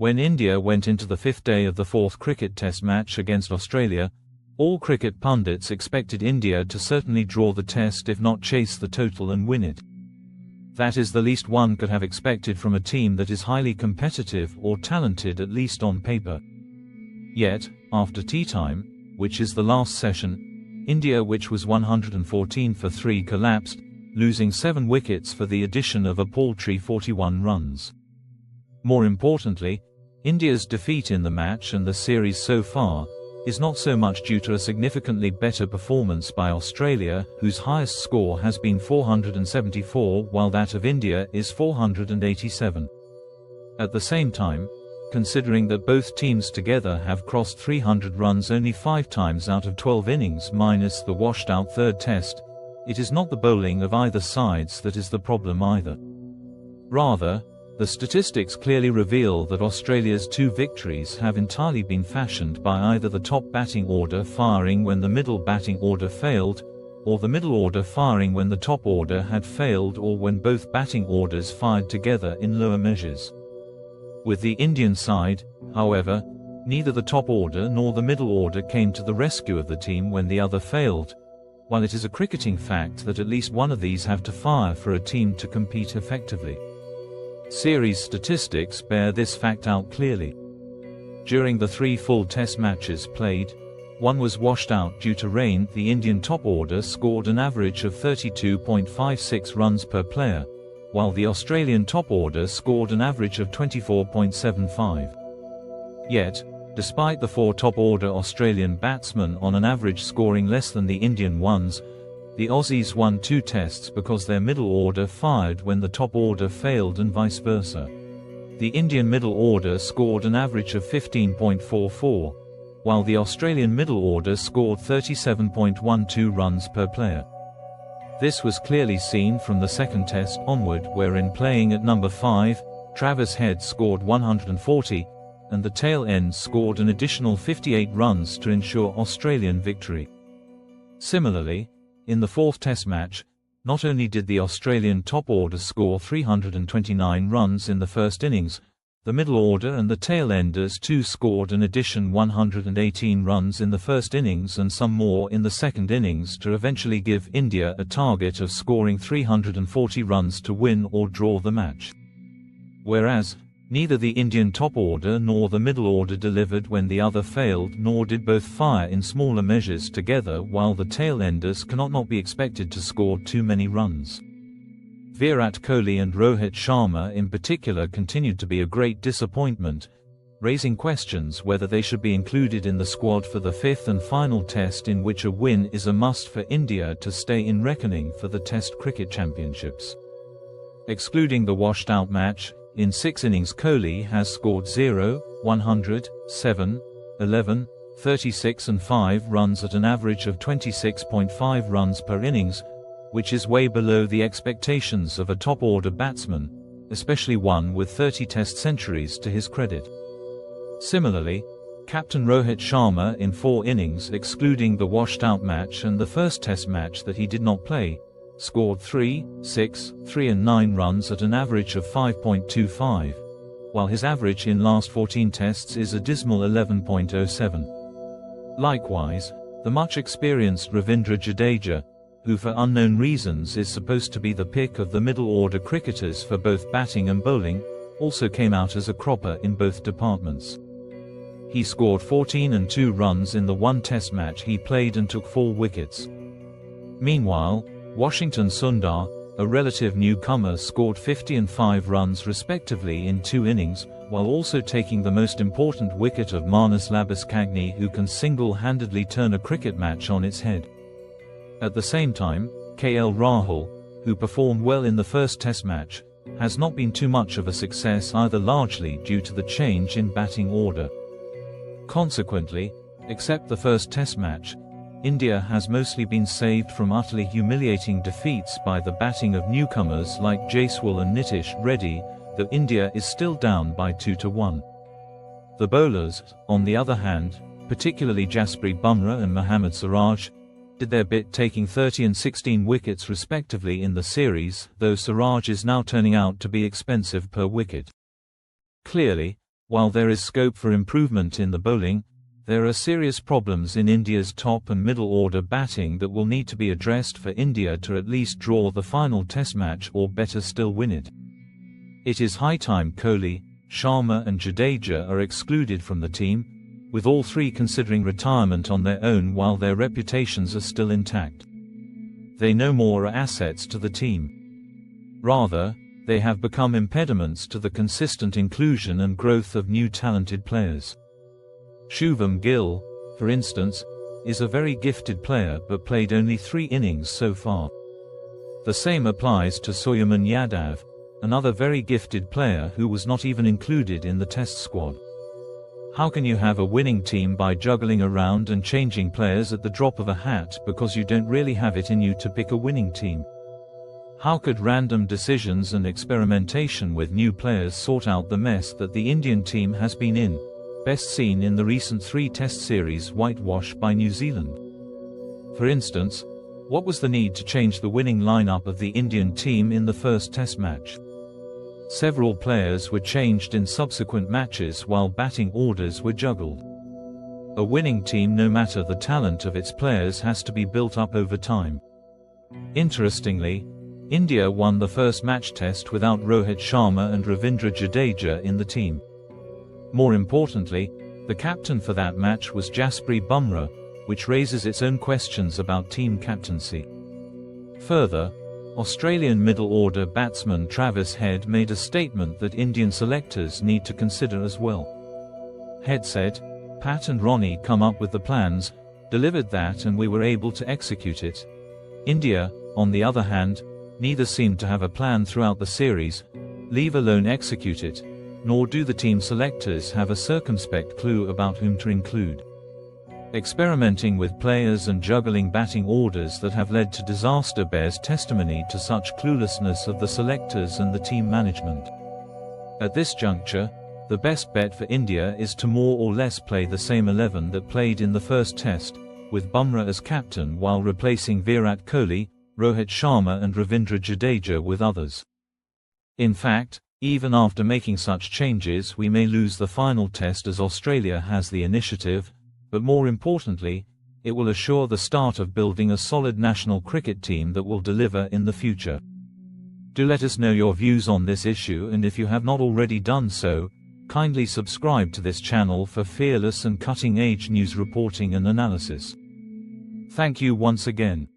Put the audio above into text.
When India went into the fifth day of the fourth cricket test match against Australia, all cricket pundits expected India to certainly draw the test if not chase the total and win it. That is the least one could have expected from a team that is highly competitive or talented, at least on paper. Yet, after tea time, which is the last session, India, which was 114 for 3, collapsed, losing 7 wickets for the addition of a paltry 41 runs. More importantly, India's defeat in the match and the series so far is not so much due to a significantly better performance by Australia, whose highest score has been 474 while that of India is 487. At the same time, considering that both teams together have crossed 300 runs only 5 times out of 12 innings minus the washed-out third test, it is not the bowling of either sides that is the problem either. Rather, the statistics clearly reveal that Australia's 2 victories have entirely been fashioned by either the top batting order firing when the middle batting order failed, or the middle order firing when the top order had failed, or when both batting orders fired together in lower measures. With the Indian side, however, neither the top order nor the middle order came to the rescue of the team when the other failed, while it is a cricketing fact that at least one of these have to fire for a team to compete effectively. Series statistics bear this fact out clearly. During the 3 full test matches played, one was washed out due to rain. The Indian top order scored an average of 32.56 runs per player, while the Australian top order scored an average of 24.75. Yet, despite the 4 top order Australian batsmen on an average scoring less than the Indian ones, the Aussies won 2 tests because their middle order fired when the top order failed and vice versa. The Indian middle order scored an average of 15.44, while the Australian middle order scored 37.12 runs per player. This was clearly seen from the second test onward, wherein playing at number 5, Travis Head scored 140, and the tail end scored an additional 58 runs to ensure Australian victory. Similarly, in the fourth test match, not only did the Australian top order score 329 runs in the first innings, the middle order and the tail enders too scored an addition 118 runs in the first innings and some more in the second innings to eventually give India a target of scoring 340 runs to win or draw the match. Whereas, neither the Indian top order nor the middle order delivered when the other failed, nor did both fire in smaller measures together, while the tail enders cannot not be expected to score too many runs. Virat Kohli and Rohit Sharma in particular continued to be a great disappointment, raising questions whether they should be included in the squad for the 5th and final test, in which a win is a must for India to stay in reckoning for the Test Cricket Championships. Excluding the washed-out match, in 6 innings Kohli has scored 0, 100, 7, 11, 36 and 5 runs at an average of 26.5 runs per innings, which is way below the expectations of a top-order batsman, especially one with 30 test centuries to his credit. Similarly, captain Rohit Sharma in 4 innings excluding the washed-out match and the first test match that he did not play, scored 3, 6, 3 and 9 runs at an average of 5.25, while his average in last 14 tests is a dismal 11.07. Likewise, the much experienced Ravindra Jadeja, who for unknown reasons is supposed to be the pick of the middle-order cricketers for both batting and bowling, also came out as a cropper in both departments. He scored 14 and 2 runs in the 1 test match he played and took 4 wickets. Meanwhile, Washington Sundar, a relative newcomer, scored 50 and 5 runs respectively in 2 innings, while also taking the most important wicket of Marnus Labuschagne, who can single-handedly turn a cricket match on its head. At the same time, KL Rahul, who performed well in the first test match, has not been too much of a success either, largely due to the change in batting order. Consequently, except the first test match, India has mostly been saved from utterly humiliating defeats by the batting of newcomers like Jaiswal and Nitish Reddy, though India is still down by 2-1. The bowlers, on the other hand, particularly Jasprit Bumrah and Mohammad Siraj, did their bit, taking 30 and 16 wickets respectively in the series, though Siraj is now turning out to be expensive per wicket. Clearly, While there is scope for improvement in the bowling, there are serious problems in India's top and middle order batting that will need to be addressed for India to at least draw the final test match or better still win it. It is high time Kohli, Sharma and Jadeja are excluded from the team, with all three considering retirement on their own while their reputations are still intact. They no more are assets to the team. Rather, they have become impediments to the consistent inclusion and growth of new talented players. Shubham Gill, for instance, is a very gifted player but played only 3 innings so far. The same applies to Suryaman Yadav, another very gifted player who was not even included in the test squad. How can you have a winning team by juggling around and changing players at the drop of a hat because you don't really have it in you to pick a winning team? How could random decisions and experimentation with new players sort out the mess that the Indian team has been in, best seen in the recent 3-test series whitewash by New Zealand? For instance, what was the need to change the winning lineup of the Indian team in the first test match? Several players were changed in subsequent matches while batting orders were juggled. A winning team, no matter the talent of its players, has to be built up over time. Interestingly, India won the first match test without Rohit Sharma and Ravindra Jadeja in the team. More importantly, the captain for that match was Jasprit Bumrah, which raises its own questions about team captaincy. Further, Australian middle-order batsman Travis Head made a statement that Indian selectors need to consider as well. Head said, "Pat and Ronnie come up with the plans, delivered that and we were able to execute it. India, on the other hand, neither seemed to have a plan throughout the series, leave alone execute it, nor do the team selectors have a circumspect clue about whom to include." Experimenting with players and juggling batting orders that have led to disaster bears testimony to such cluelessness of the selectors and the team management. At this juncture, the best bet for India is to more or less play the same 11 that played in the first test, with Bumrah as captain while replacing Virat Kohli, Rohit Sharma and Ravindra Jadeja with others. In fact, even after making such changes, we may lose the final test as Australia has the initiative, but more importantly, it will assure the start of building a solid national cricket team that will deliver in the future. Do let us know your views on this issue, and if you have not already done so, kindly subscribe to this channel for fearless and cutting-edge news reporting and analysis. Thank you once again.